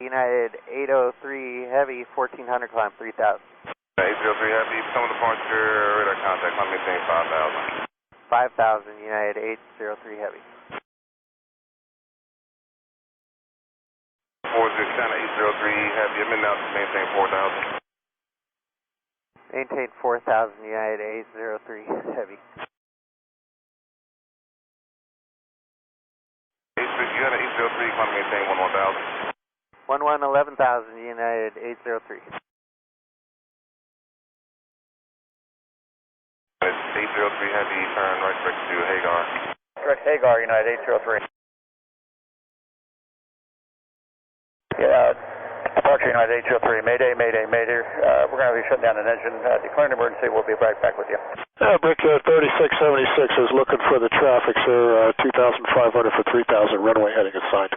United 803 Heavy, 1400 climb, 3000. 803 Heavy, become departure, radar contact, climb maintain 5000. 5000, United 803 Heavy. 46 China 803 Heavy, admit now to maintain 4000. Maintain 4000, United 803 Heavy. United 803, climb maintain 11,000. 11,000, United 803. 803 Heavy, turn right direct to Hagar. Direct Hagar, United 803. Yeah, departure United 803, Mayday, Mayday, Mayday. We're going to be shutting down an engine. Declaring emergency, we'll be right back with you. Brickyard 3676 is looking for the traffic, sir. 2,500 for 3,000, runway heading assigned.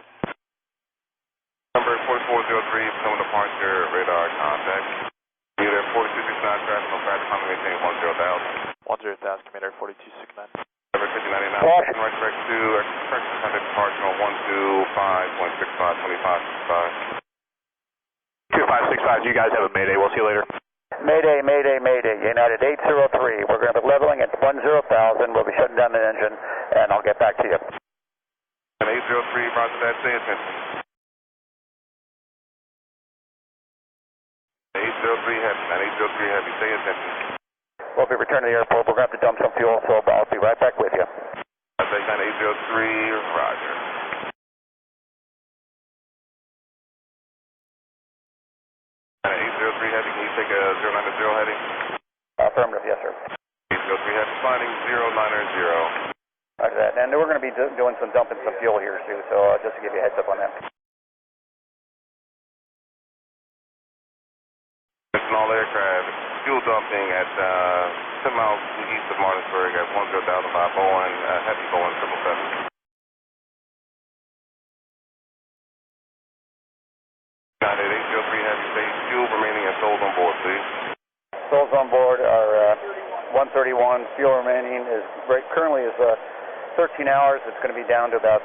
Number 4403, become departure, radar contact. Commuter 4269, traffic on traffic, climb maintain 10,000. 10,000, Commander 4269. Number 5099, right direct to express contact departure on 125.65, 2565. 2565, you guys have a Mayday, we'll see you later. Mayday, Mayday, Mayday, United 803. We're going to be leveling at 10,000. We'll be shutting down the engine, and I'll get back to you. And 803, roger that, say attention. 803 Heavy, man, 803 Heavy, say attention. We'll be returning to the airport. We're going to have to dump some fuel, so I'll be right back with you. I'll take 803, roger. And 803 Heavy, can you take a 090 heading? Affirmative, yes, sir. 803 Heavy, flying 090. Roger that. And we're going to be doing some dumping some fuel here, too, so just to give you a heads up on that. All aircraft, fuel dumping at 10 miles east of Martinsburg at 10,000 by Boeing, Heavy Boeing 777. United 803 Heavy, say fuel remaining and souls on board, please. Souls on board are 131. Fuel remaining is currently is 13 hours. It's going to be down to about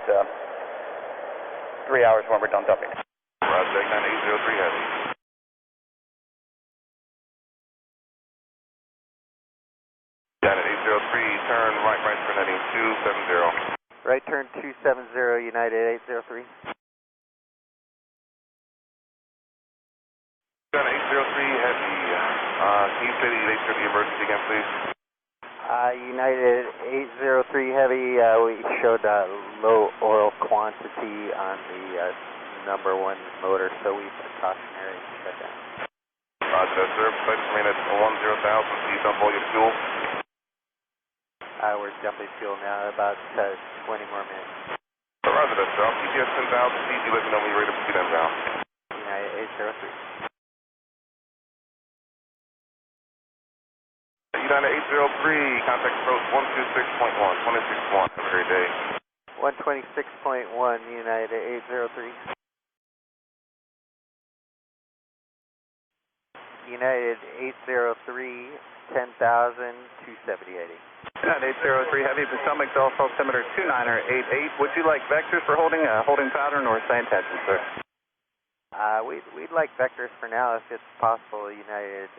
3 hours when we're done dumping. Roger, 803 Heavy. United 803, turn right for heading 270. Right turn 270, United 803. United 803 Heavy, can you say the 803 emergency again, please? United 803 Heavy, we showed low oil quantity on the number 1 motor, so we put cautionary shutdown. Roger that, sir. Flight remain at 10,000, please dump all your fuel. We're dumping fuel now, about 20 more minutes. Roger that, sir. I'll keep you at 10,000 feet. You let me know when you're ready to proceed inbound. United 803. United 803, contact approach 126.1, 26.1. Have a great day. 126.1, United 803. United 803, 10,000, 270.80. United 803 Heavy, Potomac, Delta altimeter 2988. Would you like vectors for holding pattern or same tension, sir? We'd like vectors for now if it's possible, United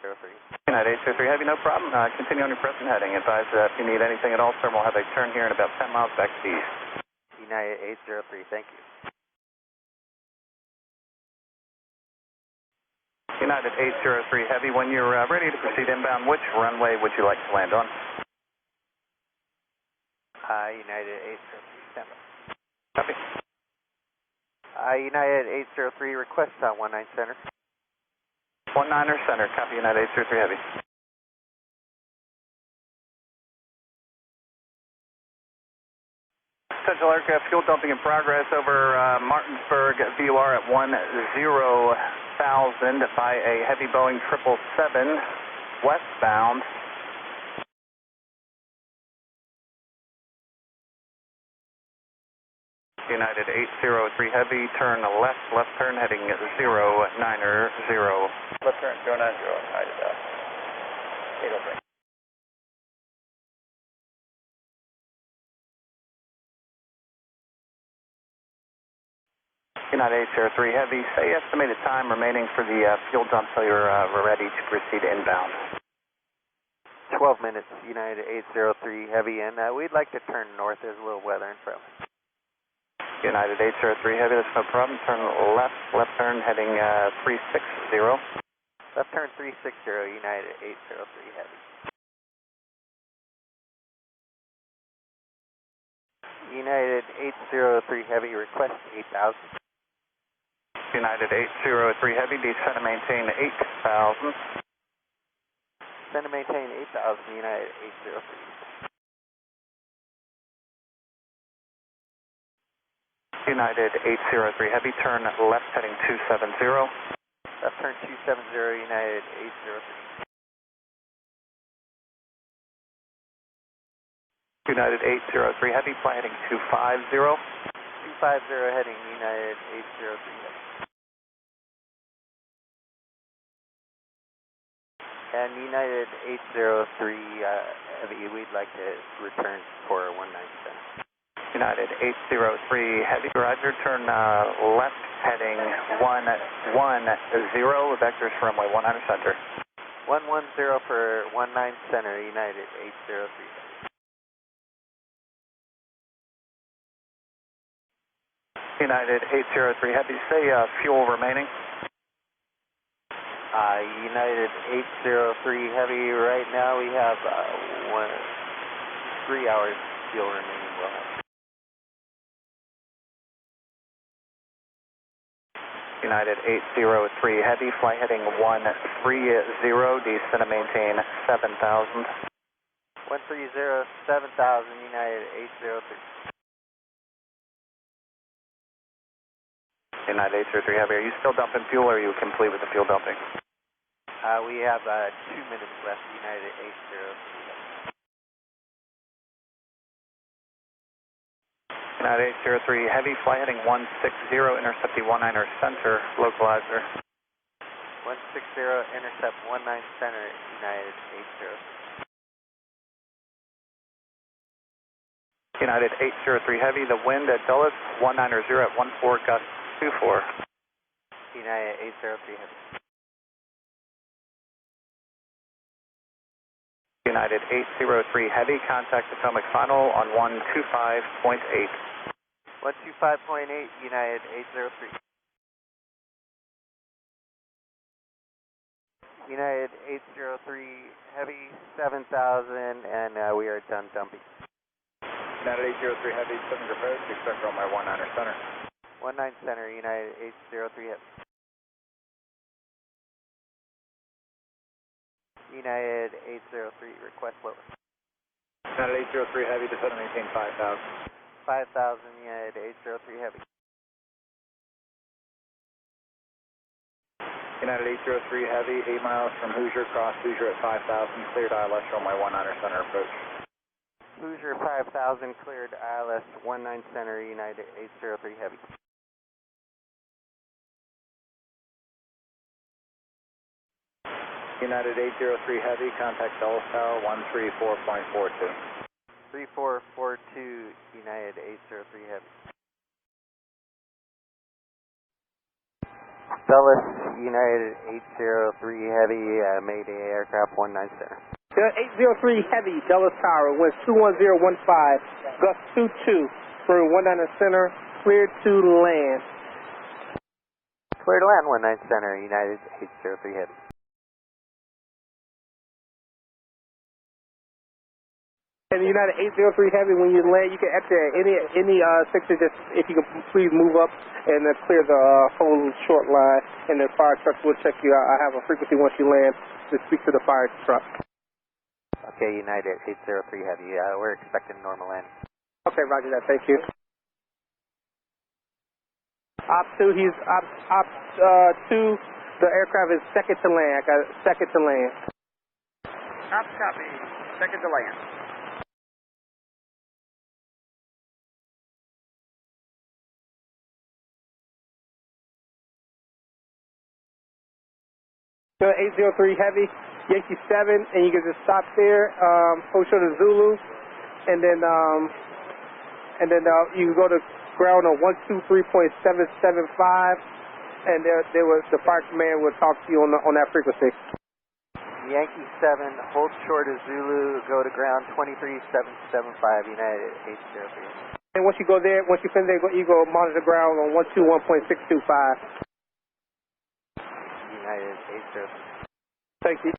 803. United 803 Heavy, no problem. Continue on your present heading. Advise if you need anything at all, sir, we'll have a turn here in about 10 miles back to the east. United 803, thank you. United 803 Heavy, when you're ready to proceed inbound, which runway would you like to land on? United 803, stand by. Copy. United 803, request 19 center. 19er center, copy United 803 Heavy. Central aircraft fuel dumping in progress over Martinsburg, VOR at 10,000 by a heavy Boeing 777 westbound. United 803 Heavy, turn left turn heading 090. Left turn 090, United 803. United 803 Heavy, say estimated time remaining for the fuel dump till you're ready to proceed inbound. 12 minutes, United 803 Heavy, and we'd like to turn north. There's a little weather in front of us. United 803 Heavy, that's no problem. Turn left turn heading 360. Left turn 360, United 803 Heavy. United 803 Heavy, request 8,000. United 803 Heavy, descend and maintain 8,000. Descend and maintain 8,000, United 803. United 803 Heavy, turn left heading 270. Left turn 270, United 803. United 803 Heavy, fly heading 250. 250 heading, United 803 Heavy. And United 803 Heavy, we'd like to return for 19 cents. United 803 Heavy, roger, turn left heading 110, vectors for runway 19 center. 110 for 19 center, United 803 Heavy. United 803 Heavy, say fuel remaining. United 803 Heavy, right now we have 3 hours fuel remaining. We'll have. United 803 Heavy, fly heading 130, descend and maintain 7,000. 130, 7,000, United 803. United 803 Heavy, are you still dumping fuel or are you complete with the fuel dumping? We have 2 minutes left, United 803. United 803 Heavy, fly heading 160, intercept the 19er center, localizer. 160, intercept 19 center, United 803. United 803 Heavy, the wind at Dulles, 190 at 14, gust 24. United 803 Heavy. United 803 Heavy, contact Potomac final on 125.8. 125.8, United 803. United 803 Heavy, 7,000, and we are done dumping. United 803 Heavy, 7 approach, expect runway 19er center. 19 center, United 803 Heavy. United 803, request lower. United 803 Heavy, descend and maintain 5,000. 5,000, United 803 Heavy. United 803 Heavy, 8 miles from Hoosier, cross Hoosier at 5,000, cleared ILS runway 19er center approach. Hoosier 5,000, cleared ILS 19 center, United 803 Heavy. United 803 Heavy, contact Dulles Tower 134.42. 3442, United 803 Heavy. Dulles, United 803 Heavy, Mayday aircraft 19 center. 803 Heavy, Dulles Tower, winds 21015, gust 22, for 19 center, cleared to land. Clear to land 19 center, United 803 Heavy. And United 803 Heavy, when you land, you can exit at any section, just if you can please move up and clear the whole short line, and the fire trucks will check you out. I have a frequency once you land to speak to the fire truck. Okay, United 803 Heavy, we're expecting normal landing. Okay, roger that, thank you. Op 2, he's op 2, the aircraft is second to land. I got second to land. Op copy, second to land. So 803 Heavy, Yankee 7, and you can just stop there, hold short of Zulu, and then you can go to ground on 123.775, and there was the fire command will talk to you on that frequency. Yankee 7, hold short of Zulu, go to ground 23775, United 803. And once you go there, once you finish there, you go monitor ground on 121.625. United 803. Thank you.